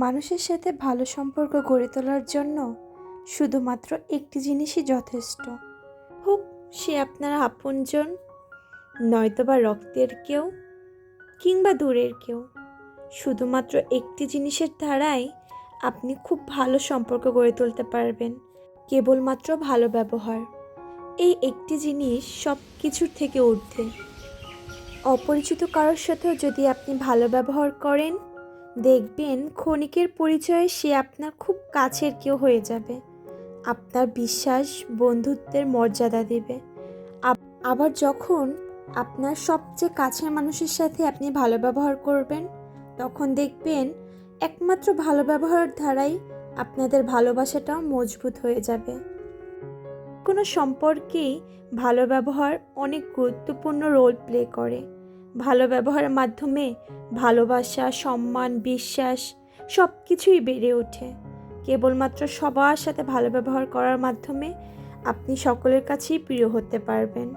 মানুষের সাথে ভালো সম্পর্ক গড়ে তোলার জন্য শুধুমাত্র একটি জিনিসই যথেষ্ট। হোক সে আপনার আপনজন, নয়তোবা রক্তের কেউ কিংবা দূরের কেউ। শুধুমাত্র একটি জিনিসের দ্বারাই আপনি খুব ভালো সম্পর্ক গড়ে তুলতে পারবেন, কেবলমাত্র ভালো ব্যবহার। এই একটি জিনিস সব কিছুর থেকে ঊর্ধ্বে। অপরিচিত কারোর সাথেও যদি আপনি ভালো ব্যবহার করেন, দেখবেন ক্ষণিকের পরিচয়ে সে আপনার খুব কাছের কেউ হয়ে যাবে, আপনার বিশ্বাস বন্ধুত্বের মর্যাদা দেবে। আবার যখন আপনার সবচেয়ে কাছের মানুষের সাথে আপনি ভালো ব্যবহার করবেন, তখন দেখবেন একমাত্র ভালো ব্যবহারের দ্বারাই আপনাদের ভালোবাসাটাও মজবুত হয়ে যাবে। কোনো সম্পর্কেই ভালো ব্যবহার অনেক গুরুত্বপূর্ণ রোল প্লে করে। ভালো ব্যবহারের মাধ্যমে ভালোবাসা, সম্মান, বিশ্বাস সব কিছুই বেড়ে ওঠে। কেবলমাত্র সবার সাথে ভালো ব্যবহার করার মাধ্যমে আপনি সকলের কাছেই প্রিয় হতে পারবেন।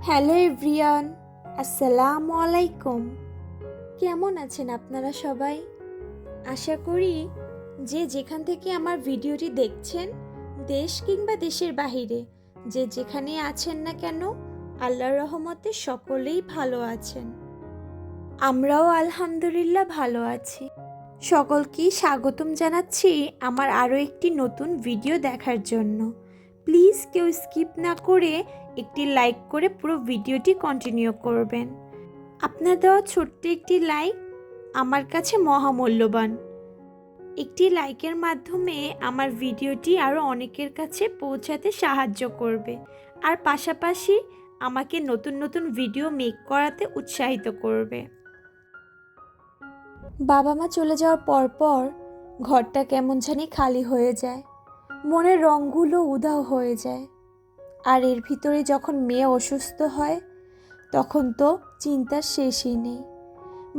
হ্যালো এভরিওয়ান, আসসালামু আলাইকুম। কেমন আছেন আপনারা সবাই? আশা করি যে যেখান থেকে আমার ভিডিওটি দেখছেন, দেশ কিংবা দেশের বাহিরে, যে যেখানে আছেন না কেন, আল্লাহর রহমতে সকলেই ভালো আছেন। আমরাও আলহামদুলিল্লাহ ভালো আছি। সকলকেই স্বাগতম জানাচ্ছি আমার আরও একটি নতুন ভিডিও দেখার জন্য। প্লিজ কেউ স্কিপ না করে একটি লাইক করে পুরো ভিডিওটি কন্টিনিউ করবেন। আপনার দেওয়া ছোট্ট একটি লাইক আমার কাছে মহামূল্যবান। একটি লাইকের মাধ্যমে আমার ভিডিওটি আরও অনেকের কাছে পৌঁছাতে সাহায্য করবে, আর পাশাপাশি আমাকে নতুন নতুন ভিডিও মেক করাতে উৎসাহিত করবে। বাবা মা চলে যাওয়ার পর ঘরটা কেমন জানি খালি হয়ে যায়, মনের রঙগুলো উধাও হয়ে যায়। আর এর ভিতরে যখন মেয়ে অসুস্থ হয়, তখন তো চিন্তার শেষই নেই।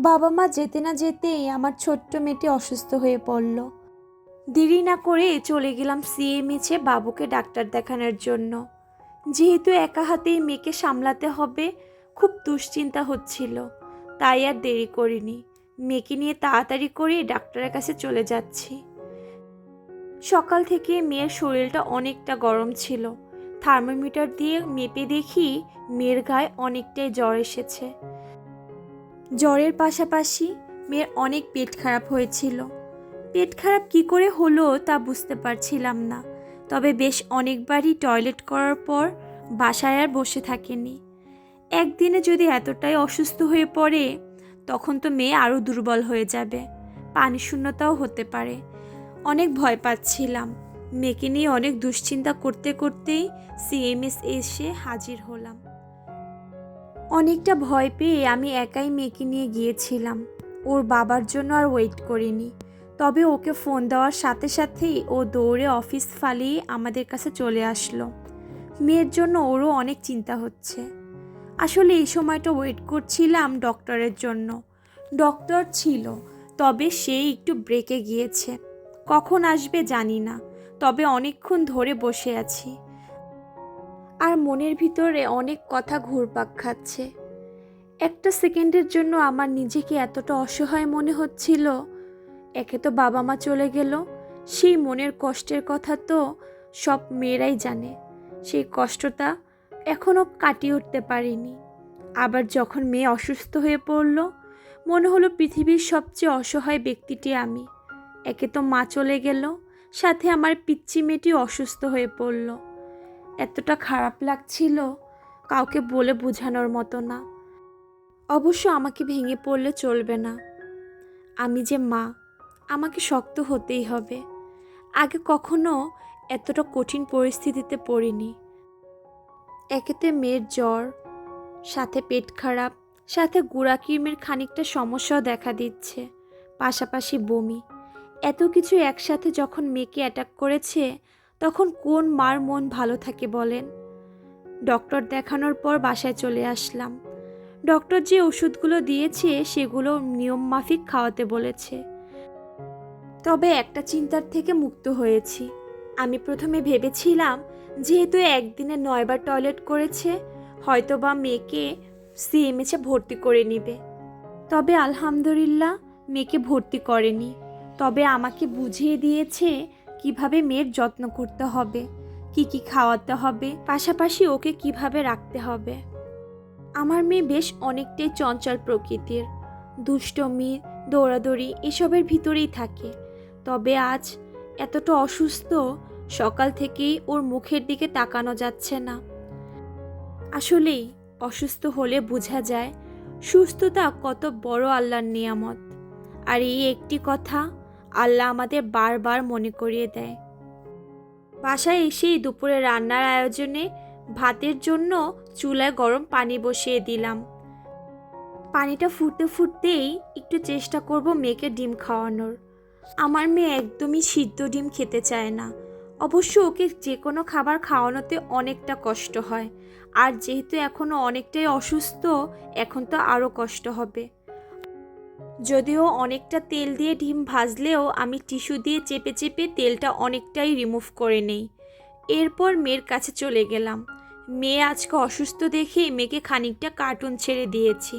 বাবা মা যেতে না যেতেই আমার ছোট্ট মেয়েটি অসুস্থ হয়ে পড়ল। দেরি না করে চলে গেলাম সিএমএইচে বাবুকে ডাক্তার দেখানোর জন্য। যেহেতু একা হাতেই মেয়েকে সামলাতে হবে, খুব দুশ্চিন্তা হচ্ছিল, তাই আর দেরি করিনি। মেয়েকে নিয়ে তাড়াতাড়ি করে ডাক্তারের কাছে চলে যাচ্ছি। সকাল থেকে মেয়ের শরীরটা অনেকটা গরম ছিল। থার্মোমিটার দিয়ে মেপে দেখি মেয়ের গায়ে অনেকটাই জ্বর এসেছে। জ্বরের পাশাপাশি মেয়ের অনেক পেট খারাপ হয়েছিল। পেট খারাপ কি করে হলো তা বুঝতে পারছিলাম না, তবে বেশ অনেকবারই টয়লেট করার পর বাসায় আর বসে থাকেনি। একদিনে যদি এতটাই অসুস্থ হয়ে পড়ে, তখন তো মেয়ে আরও দুর্বল হয়ে যাবে, পানি শূন্যতাও হতে পারে। অনেক ভয় পাচ্ছিলাম। মেয়েকে নিয়ে অনেক দুশ্চিন্তা করতে করতেই সিএমএস এসে হাজির হলাম। অনেকটা ভয় পেয়ে আমি একাই মেয়েকে নিয়ে গিয়েছিলাম। ওর বাবার জন্য আর ওয়েট করিনি, তবে ওকে ফোন দেওয়ার সাথে সাথেই ও দৌড়ে অফিস ফালিয়ে আমাদের কাছে চলে আসলো। মেয়ের জন্য ওরও অনেক চিন্তা হচ্ছে। আসলে এই সময়টা ওয়েট করছিলাম ডক্টরের জন্য। ডক্টর ছিল, তবে সে একটু ব্রেকে গিয়েছে, কখন আসবে জানি না, তবে অনেকক্ষণ ধরে বসে আছি। আর মনের ভিতরে অনেক কথা ঘুরপাক খাচ্ছে। একটা সেকেন্ডের জন্য আমার নিজেকে এতটা অসহায় মনে হচ্ছিল। একে তো বাবা মা চলে গেল, সেই মনের কষ্টের কথা তো সব মেয়েরাই জানে। সেই কষ্টটা এখনও কাটিয়ে উঠতে পারিনি। আবার যখন মেয়ে অসুস্থ হয়ে পড়ল, মনে হলো পৃথিবীর সবচেয়ে অসহায় ব্যক্তিটি আমি। একে তো মা চলে গেল, সাথে আমার পিচ্চি মেয়েটি অসুস্থ হয়ে পড়ল। এতটা খারাপ লাগছিল, কাউকে বলে বোঝানোর মতো না। অবশ্য আমাকে ভেঙে পড়লে চলবে না। আমি যে মা, আমাকে শক্ত হতেই হবে। আগে কখনো এতটা কঠিন পরিস্থিতিতে পড়িনি। একেতে মেয়ের জ্বর, সাথে পেট খারাপ, সাথে গুড়াকিমের খানিকটা সমস্যাও দেখা দিচ্ছে, পাশাপাশি বমি। এত কিছু একসাথে যখন মেয়েকে অ্যাটাক করেছে, তখন কোন মার মন ভালো থাকে বলেন? ডক্টর দেখানোর পর বাসায় চলে আসলাম। ডক্টর যে ওষুধগুলো দিয়েছে সেগুলো নিয়ম মাফিক খাওয়াতে বলেছে। তবে একটা চিন্তার থেকে মুক্ত হয়েছি। আমি প্রথমে ভেবেছিলাম যেহেতু একদিনে 9 বার টয়লেট করেছে, হয়তোবা মেয়েকে সিএমএইচে ভর্তি করে নিবে। তবে আলহামদুলিল্লাহ মেয়েকে ভর্তি করেনি, তবে আমাকে বুঝিয়ে দিয়েছে কিভাবে মেয়ের যত্ন করতে হবে, কি খাওয়াতে হবে, পাশাপাশি ওকে কিভাবে রাখতে হবে। আমার মেয়ে বেশ অনেকটাই চঞ্চল প্রকৃতির, দুষ্টমি, দৌড়াদৌড়ি এসবের ভিতরেই থাকে। তবে আজ এতটা অসুস্থ, সকাল থেকেই ওর মুখের দিকে তাকানো যাচ্ছে না। আসলেই অসুস্থ হলে বোঝা যায় সুস্থতা কত বড় আল্লাহর নিয়ামত। আর এই একটি কথা আল্লাহ আমাদের বারবার মনে করিয়ে দেয়। বাসায় এসেই দুপুরে রান্নার আয়োজনে ভাতের জন্য চুলায় গরম পানি বসিয়ে দিলাম। পানিটা ফুটতে ফুটতেই একটু চেষ্টা করব মেয়েকে ডিম খাওয়ানোর। আমার মেয়ে একদমই সিদ্ধ ডিম খেতে চায় না। অবশ্য ওকে যে কোনো খাবার খাওয়ানোতে অনেকটা কষ্ট হয়, আর যেহেতু এখনও অনেকটাই অসুস্থ, এখন তো আরও কষ্ট হবে। যদিও অনেকটা তেল দিয়ে ডিম ভাজলেও আমি টিস্যু দিয়ে চেপে চেপে তেলটা অনেকটাই রিমুভ করে নেই। এরপর মেয়ের কাছে চলে গেলাম। মেয়ে আজকে অসুস্থ দেখে মেয়েকে খানিকটা কার্টুন ছেড়ে দিয়েছি।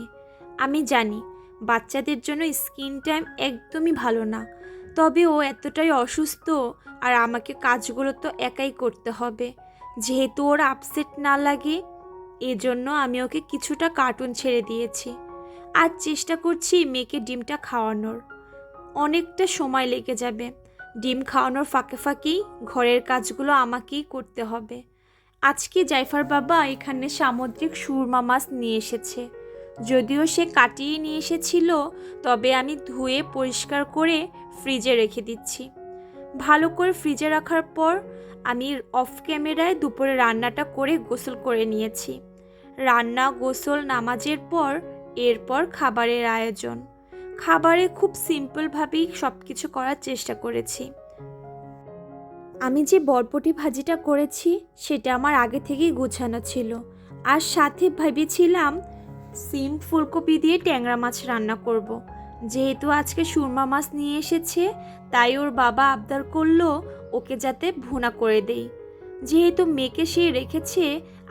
আমি জানি বাচ্চাদের জন্য স্ক্রিন টাইম একদমই ভালো না, তবে ও এতটাই অসুস্থ আর আমাকে কাজগুলো তো একাই করতে হবে। যেহেতু ওর আপসেট না লাগে, এজন্য আমি ওকে কিছুটা কার্টুন ছেড়ে দিয়েছি। আর চেষ্টা করছি মেয়েকে ডিমটা খাওয়ানোর। অনেকটা সময় লেগে যাবে। ডিম খাওয়ানোর ফাঁকে ফাঁকেই ঘরের কাজগুলো আমাকেই করতে হবে। আজকে জাইফার বাবা এখানে সামুদ্রিক সুরমা মাছ নিয়ে এসেছে। যদিও সে কাটিয়ে নিয়ে এসেছিল, তবে আমি ধুয়ে পরিষ্কার করে ফ্রিজে রেখে দিচ্ছি। ভালো করে ফ্রিজে রাখার পর আমি অফ ক্যামেরায় দুপুরে রান্নাটা করে গোসল করে নিয়েছি। রান্না, গোসল, নামাজের পর এরপর খাবারের আয়োজন। খাবারে খুব সিম্পলভাবেই সব কিছু করার চেষ্টা করেছি। আমি যে বরবটি ভাজিটা করেছি সেটা আমার আগে থেকেই গোছানো ছিল, আর সাথে ভেবেছিলাম সিম ফুলকপি দিয়ে ট্যাংরা মাছ রান্না করব। যেহেতু আজকে সুরমা মাছ নিয়ে এসেছে, তাই ওর বাবা আবদার করলো ওকে যাতে ভুনা করে দেই। যেহেতু মেয়েকে সে রেখেছে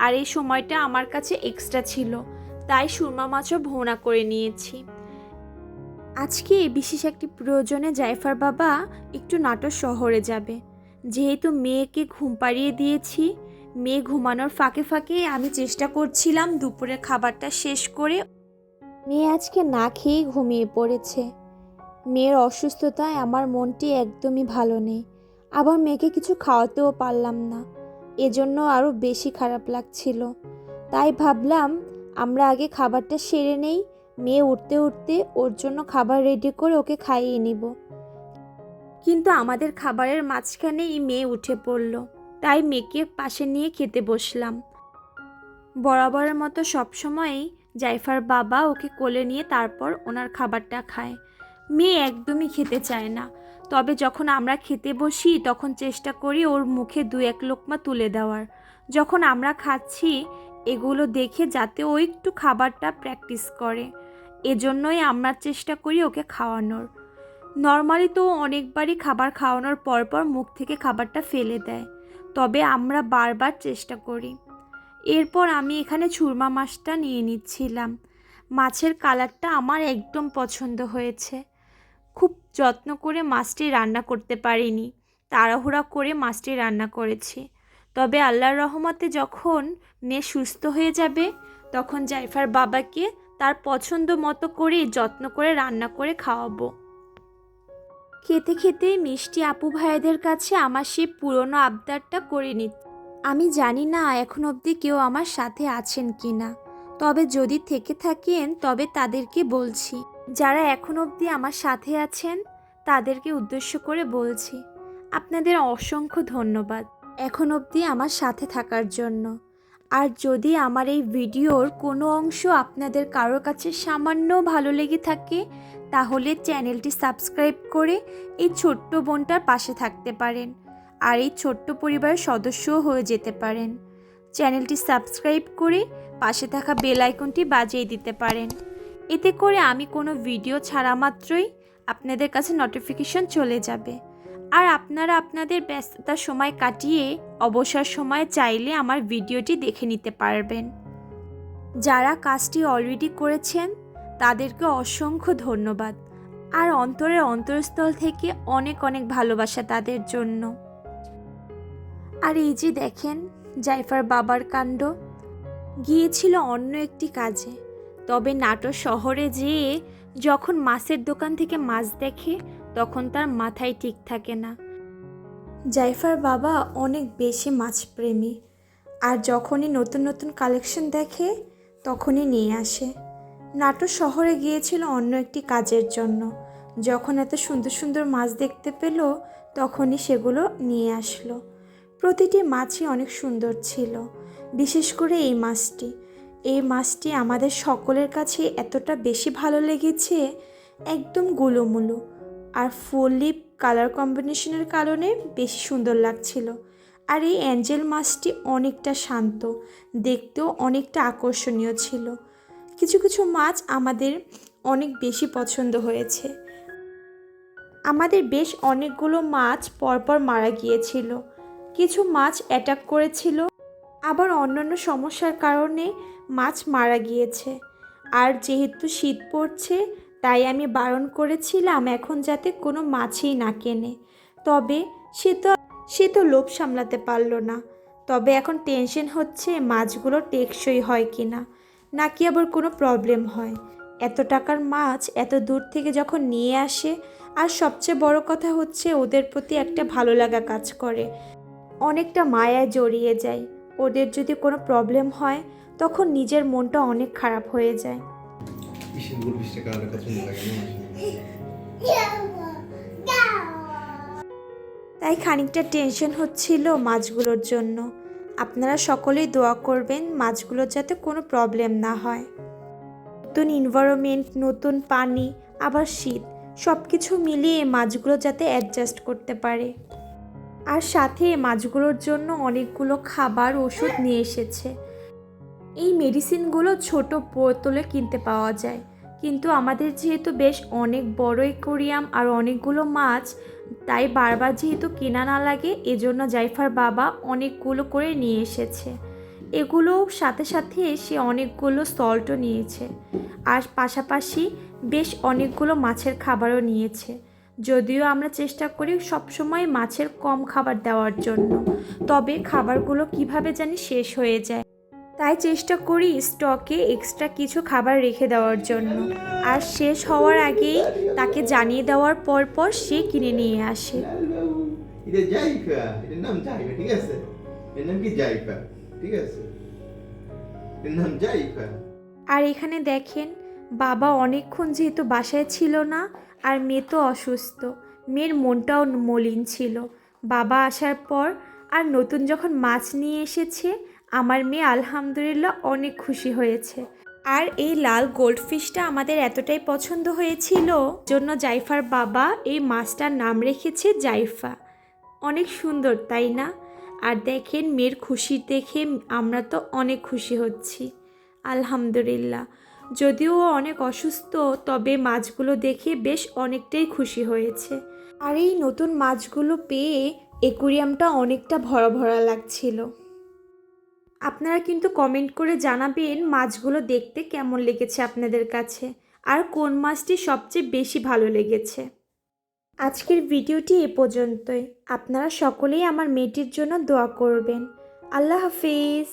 আর এই সময়টা আমার কাছে এক্সট্রা ছিল, তাই সুরমা মাছও ভুনা করে নিয়েছি। আজকে বিশেষ একটি প্রয়োজনে জাইফার বাবা একটু নাটোর শহরে যাবে। যেহেতু মেয়েকে ঘুম পাড়িয়ে দিয়েছি, মেয়ে ঘুমানোর ফাঁকে ফাঁকে আমি চেষ্টা করছিলাম দুপুরের খাবারটা শেষ করে। মেয়ে আজকে না খেয়েই ঘুমিয়ে পড়েছে। মেয়ের অসুস্থতায় আমার মনটি একদমই ভালো নেই, আবার মেয়েকে কিছু খাওয়াতেও পারলাম না, এজন্য আরও বেশি খারাপ লাগছিল। তাই ভাবলাম আমরা আগে খাবারটা সেরে নেই, মেয়ে উঠতে উঠতে ওর জন্য খাবার রেডি করে ওকে খাইয়ে নিব। কিন্তু আমাদের খাবারের মাঝখানেই মেয়ে উঠে পড়ল, তাই মেয়েকে পাশে নিয়ে খেতে বসলাম। বরাবরের মতো সবসময়ই জাইফার বাবা ওকে কোলে নিয়ে তারপর ওনার খাবারটা খায়। মেয়ে একদমই খেতে চায় না, তবে যখন আমরা খেতে বসি তখন চেষ্টা করি ওর মুখে 2-1 লোকমা তুলে দেওয়ার। যখন আমরা খাচ্ছি এগুলো দেখে যাতে ও একটু খাবারটা প্র্যাকটিস করে, এজন্যই আমরা চেষ্টা করি ওকে খাওয়ানোর। নর্মালি তো অনেকবারই খাবার খাওয়ানোর পরপর মুখ থেকে খাবারটা ফেলে দেয়, তবে আমরা বারবার চেষ্টা করি। এরপর আমি এখানে সুরমা মাছটা নিয়ে নিচ্ছিলাম। মাছের কালারটা আমার একদম পছন্দ হয়েছে। খুব যত্ন করে মাছটি রান্না করতে পারিনি, তাড়াহুড়া করে মাছটি রান্না করেছি। তবে আল্লাহর রহমতে যখন মেয়ে সুস্থ হয়ে যাবে, তখন জাইফার বাবাকে তার পছন্দ মতো করে যত্ন করে রান্না করে খাওয়াবো। খেতে খেতে মিষ্টি আপু ভাইদের কাছে আমার সেই পুরনো আবদারটা করে নিচ্ছি। আমি জানি না এখন অবধি কেউ আমার সাথে আছেন কি না, তবে যদি থেকে থাকেন তবে তাদেরকে বলছি। যারা এখন অবধি আমার সাথে আছেন তাদেরকে উদ্দেশ্য করে বলছি, আপনাদের অসংখ্য ধন্যবাদ এখন অবধি আমার সাথে থাকার জন্য। আর যদি আমার এই ভিডিওর কোনো অংশ আপনাদের কারোর কাছে সামান্য ভালো লেগে থাকে, তাহলে চ্যানেলটি সাবস্ক্রাইব করে এই ছোট্ট বোনটার পাশে থাকতে পারেন, আর এই ছোট্ট পরিবারের সদস্যও হয়ে যেতে পারেন। চ্যানেলটি সাবস্ক্রাইব করে পাশে থাকা বেল আইকনটি বাজিয়ে দিতে পারেন। এতে করে আমি কোনো ভিডিও ছাড়া মাত্রই আপনাদের কাছে নোটিফিকেশন চলে যাবে, আর আপনারা আপনাদের ব্যস্ততার সময় কাটিয়ে অবসর সময় চাইলে আমার ভিডিওটি দেখে নিতে পারবেন। যারা কাজটি অলরেডি করেছেন তাদেরকে অসংখ্য ধন্যবাদ। আর অন্তরের অন্তরস্থল থেকে অনেক অনেক ভালোবাসা তাদের জন্য। আর এই যে দেখেন জাইফার বাবার কাণ্ড, গিয়েছিল অন্য একটি কাজে, তবে নাটোর শহরে যেয়ে যখন মাছের দোকান থেকে মাছ দেখে তখন তার মাথায় ঠিক থাকে না। জাইফার বাবা অনেক বেশি মাছপ্রেমী, আর যখনই নতুন নতুন কালেকশন দেখে তখনই নিয়ে আসে। নাটোর শহরে গিয়েছিল অন্য একটি কাজের জন্য, যখন এত সুন্দর সুন্দর মাছ দেখতে পেল তখনই সেগুলো নিয়ে আসলো। প্রতিটি মাছই অনেক সুন্দর ছিল, বিশেষ করে এই মাছটি আমাদের সকলের কাছে এতটা বেশি ভালো লেগেছে, একদম গুলোমুলো আর ফুললি কালার কম্বিনেশনের কারণে বেশি সুন্দর লাগছিল। আর এই অ্যাঞ্জেল মাছটি অনেকটা শান্ত, দেখতেও অনেকটা আকর্ষণীয় ছিল। কিছু কিছু মাছ আমাদের অনেক বেশি পছন্দ হয়েছে। আমাদের বেশ অনেকগুলো মাছ পরপর মারা গিয়েছিল, কিছু মাছ অ্যাটাক করেছিল, আবার অন্যান্য সমস্যার কারণে মাছ মারা গিয়েছে। আর যেহেতু শীত পড়ছে তাই আমি বারণ করেছিলাম এখন যাতে কোনো মাছই না কেনে। তবে সে তো লোভ সামলাতে পারল না। তবে এখন টেনশন হচ্ছে মাছগুলো টেকসই হয় কি না, নাকি আবার কোনো প্রবলেম হয়। এত টাকার মাছ এত দূর থেকে যখন নিয়ে আসে, আর সবচেয়ে বড় কথা হচ্ছে ওদের প্রতি একটা ভালো লাগা কাজ করে, অনেকটা মায়ায় জড়িয়ে যায়। ওদের যদি কোনো প্রবলেম হয় তখন নিজের মনটা অনেক খারাপ হয়ে যায়। তাই খানিকটা টেনশন হচ্ছিল মাছগুলোর জন্য। আপনারা সকলেই দোয়া করবেন মাছগুলোর যাতে কোনো প্রবলেম না হয়। নতুন এনভায়রনমেন্ট, নতুন পানি, আবার শীত, সব কিছু মিলিয়ে মাছগুলো যাতে অ্যাডজাস্ট করতে পারে। আর সাথে মাছগুলোর জন্য অনেকগুলো খাবার ওষুধ নিয়ে এসেছে। এই মেডিসিনগুলো ছোট বোতলে কিনতে পাওয়া যায়, কিন্তু আমাদের যেহেতু বেশ অনেক বড় অ্যাকোয়ারিয়াম আর অনেকগুলো মাছ, তাই বারবার যেহেতু কেনা না লাগে এজন্য জাইফার বাবা অনেকগুলো করে নিয়ে এসেছে। এগুলো সাথে সাথে সে অনেকগুলো সল্টও নিয়েছে, আর পাশাপাশি বেশ অনেকগুলো মাছের খাবারও নিয়েছে। যদিও আমরা চেষ্টা করি সবসময় মাছের কম খাবার দেওয়ার জন্য, তবে খাবারগুলো কিভাবে জানি শেষ হয়ে যায়, তাই চেষ্টা করি স্টকে এক্সট্রা কিছু খাবার রেখে দেওয়ার জন্য। আর শেষ হওয়ার আগেই তাকে জানিয়ে দেওয়ার পর সে কিনে নিয়ে আসে। এটা জাইফা, এটার নাম জাইফা, ঠিক আছে? এর নাম কি জাইফা, ঠিক আছে? এর নাম জাইফা। আর এখানে দেখেন বাবা অনেকক্ষণ যেহেতু বাসায় ছিল না, আর মেয়ে তো অসুস্থ, মেয়ের মনটাও মলিন ছিল। বাবা আসার পর আর নতুন যখন মাছ নিয়ে এসেছে, আমার মেয়ে আলহামদুলিল্লাহ অনেক খুশি হয়েছে। আর এই লাল গোল্ডফিশটা আমাদের এতটাই পছন্দ হয়েছিল জন্য জাইফার বাবা এই মাছটার নাম রেখেছে জাইফা। অনেক সুন্দর তাই না? আর দেখেন মেয়ের খুশি দেখে আমরা তো অনেক খুশি হচ্ছি আলহামদুলিল্লাহ। যদিও ও অনেক অসুস্থ, তবে মাছগুলো দেখে বেশ অনেকটাই খুশি হয়েছে। আর এই নতুন মাছগুলো পেয়ে অ্যাকোয়ারিয়ামটা অনেকটা ভরা ভরা লাগছিল। আপনারা কিন্তু কমেন্ট করে জানাবেন মাছগুলো দেখতে কেমন লেগেছে আপনাদের কাছে, আর কোন মাছটি সবচেয়ে বেশি ভালো লেগেছে। আজকের ভিডিওটি এ পর্যন্তই। আপনারা সকলেই আমার মেয়েটির জন্য দোয়া করবেন। আল্লাহ হাফিজ।